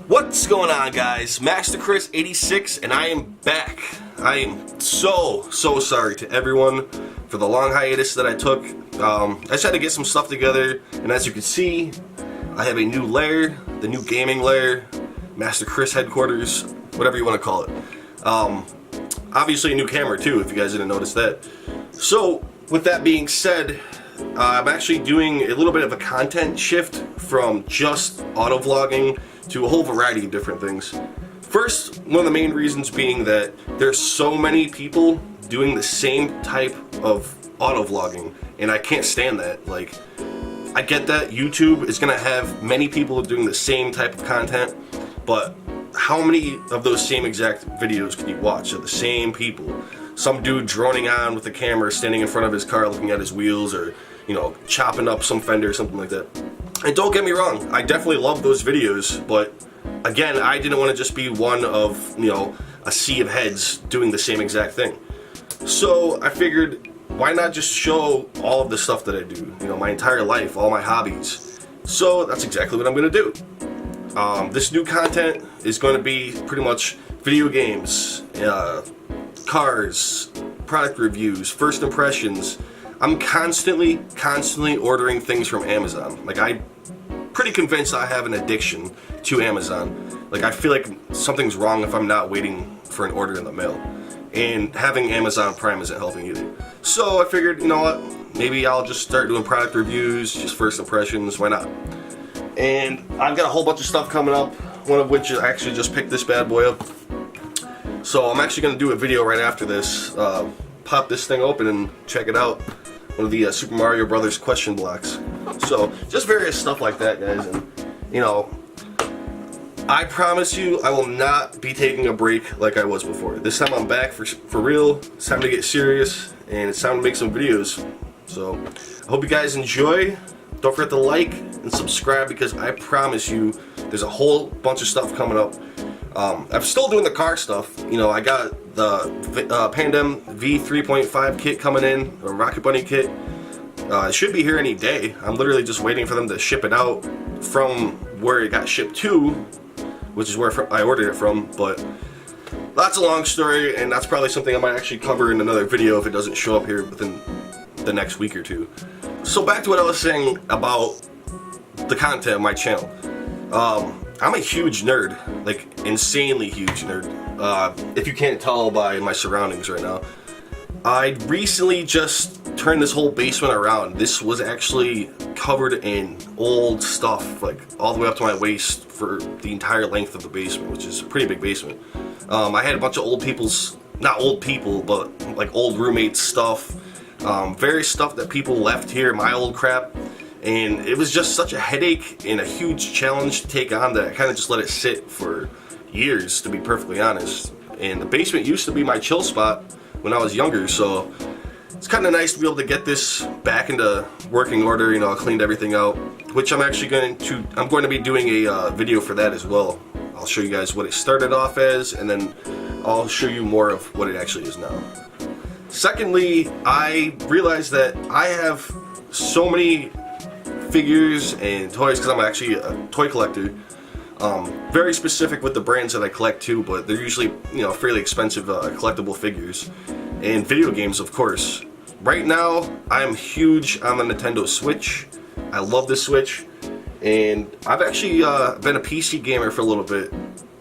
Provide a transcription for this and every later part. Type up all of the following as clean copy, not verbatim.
What's going on, guys? Master Chris 86, and I am back. I am so sorry to everyone for the long hiatus that I took. I just had to get some stuff together, and as you can see, I have a new lair, the new gaming lair, Master Chris headquarters, whatever you want to call it. Obviously a new camera too, if you guys didn't notice that. So, with that being said, I'm actually doing a little bit of a content shift from just auto vlogging to a whole variety of different things. First, one of the main reasons being that there's so many people doing the same type of auto vlogging, and I can't stand that. Like, I get that YouTube is gonna have many people doing the same type of content, but how many of those same exact videos can you watch of the same people? Some dude droning on with the camera, standing in front of his car looking at his wheels, or, you know, chopping up some fender or something like that. And don't get me wrong, I definitely love those videos, but again, I didn't want to just be one of, you know, a sea of heads doing the same exact thing. So I figured, why not just show all of the stuff that I do, you know, my entire life, all my hobbies. So that's exactly what I'm going to do. This new content is going to be pretty much video games, cars, product reviews, first impressions. I'm constantly ordering things from Amazon. Like, I'm pretty convinced I have an addiction to Amazon. Like, I feel like something's wrong if I'm not waiting for an order in the mail. And having Amazon Prime isn't helping either. So I figured, you know what, maybe I'll just start doing product reviews, just first impressions, why not? And I've got a whole bunch of stuff coming up, one of which is I actually just picked this bad boy up. So I'm actually going to do a video right after this. Pop this thing open and check it out. One of the Super Mario Brothers question blocks. So just various stuff like that, guys. And, you know, I promise you I will not be taking a break like I was before. This time I'm back for real. It's time to get serious, and it's time to make some videos. So I hope you guys enjoy. Don't forget to like and subscribe, because I promise you there's a whole bunch of stuff coming up. I'm still doing the car stuff. You know, I got the Pandem V3.5 kit coming in, a Rocket Bunny kit. It should be here any day. I'm literally just waiting for them to ship it out from where it got shipped to, which is where I ordered it from. But that's a long story, and that's probably something I might actually cover in another video if it doesn't show up here within the next week or two. So back to what I was saying about the content of my channel. I'm a huge nerd, like insanely huge nerd. If you can't tell by my surroundings right now. I recently just turned this whole basement around. This was actually covered in old stuff, like all the way up to my waist for the entire length of the basement, which is a pretty big basement. I had a bunch of old people's, not old people, but like old roommates stuff, various stuff that people left here, my old crap. And it was just such a headache and a huge challenge to take on that I kind of just let it sit for years, to be perfectly honest. And the basement used to be my chill spot when I was younger, so it's kind of nice to be able to get this back into working order. You know, I cleaned everything out, which I'm actually going to be doing a video for that as well. I'll show you guys what it started off as, and then I'll show you more of what it actually is now. Secondly, I realized that I have so many figures and toys, because I'm actually a toy collector. Very specific with the brands that I collect too, but they're usually, you know, fairly expensive collectible figures. And video games, of course. Right now, I'm huge on the Nintendo Switch. I love the Switch, and I've actually been a PC gamer for a little bit.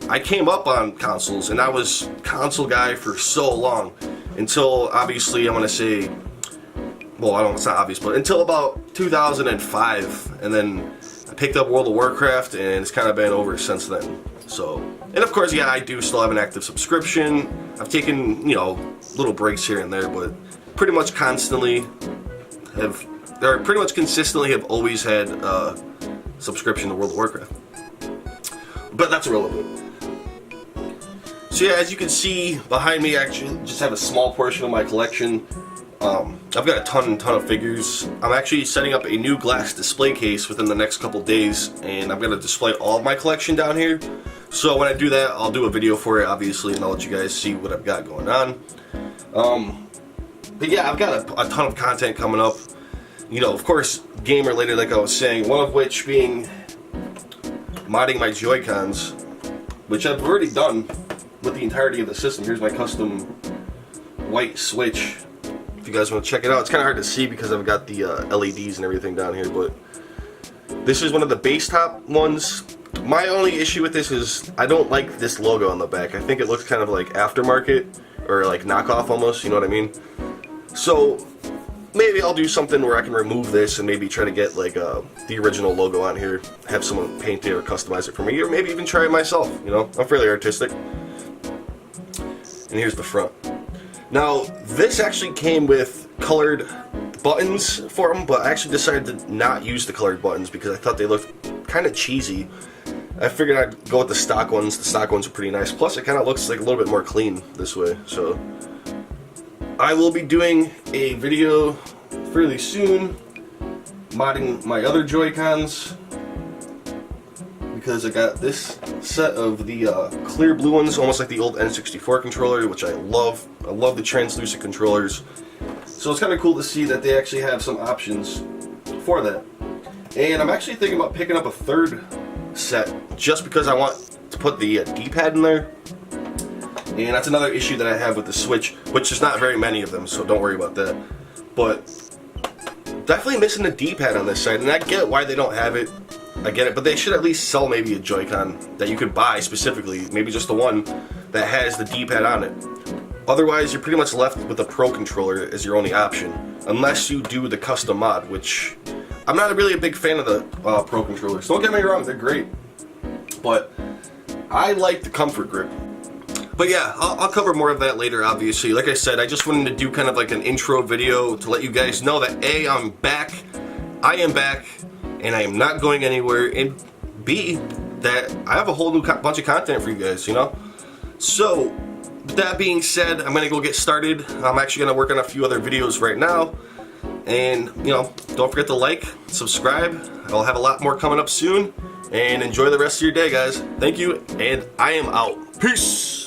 I came up on consoles, and I was console guy for so long, until obviously I'm gonna say, well, I don't know, it's not obvious, but until about 2005, and then I picked up World of Warcraft, and it's kind of been over since then. So, and of course, yeah, I do still have an active subscription. I've taken, you know, little breaks here and there, but pretty much consistently have always had a subscription to World of Warcraft. But that's irrelevant. So yeah, as you can see behind me, I actually just have a small portion of my collection. I've got a ton of figures. I'm actually setting up a new glass display case within the next couple days, and I'm going to display all of my collection down here. So when I do that, I'll do a video for it, obviously, and I'll let you guys see what I've got going on. But yeah, I've got a ton of content coming up. You know, of course, game related, like I was saying, one of which being modding my Joy-Cons which I've already done with the entirety of the system. Here's my custom white switch. If you guys want to check it out, it's kind of hard to see because I've got the LEDs and everything down here, but this is one of the base top ones. My only issue with this is I don't like this logo on the back. I think it looks kind of like aftermarket or like knockoff almost, you know what I mean? So maybe I'll do something where I can remove this and maybe try to get like the original logo on here, have someone paint it or customize it for me, or maybe even try it myself, you know? I'm fairly artistic. And here's the front. Now, this actually came with colored buttons for them, but I actually decided to not use the colored buttons because I thought they looked kind of cheesy. I figured I'd go with the stock ones. The stock ones are pretty nice. Plus, it kind of looks like a little bit more clean this way. So, I will be doing a video fairly soon modding my other Joy-Cons because I got this set of the clear blue ones, almost like the old N64 controller, which I love. I love the translucent controllers. So it's kind of cool to see that they actually have some options for that. And I'm actually thinking about picking up a third set just because I want to put the D-pad in there. And that's another issue that I have with the Switch, which there's not very many of them, so don't worry about that. But definitely missing the D-pad on this side, and I get why they don't have it. I get it, but they should at least sell maybe a Joy-Con that you could buy specifically, maybe just the one that has the D-pad on it. Otherwise, you're pretty much left with a Pro controller as your only option, unless you do the custom mod, which I'm not really a big fan of the Pro controllers. Don't get me wrong, they're great, but I like the comfort grip. But yeah, I'll cover more of that later, obviously. Like I said, I just wanted to do kind of like an intro video to let you guys know that A, I'm back, I am back, and I am not going anywhere, and B, that I have a whole new bunch of content for you guys, you know? So, with that being said, I'm going to go get started. I'm actually going to work on a few other videos right now. And, you know, don't forget to like, subscribe. I'll have a lot more coming up soon. And enjoy the rest of your day, guys. Thank you, and I am out. Peace!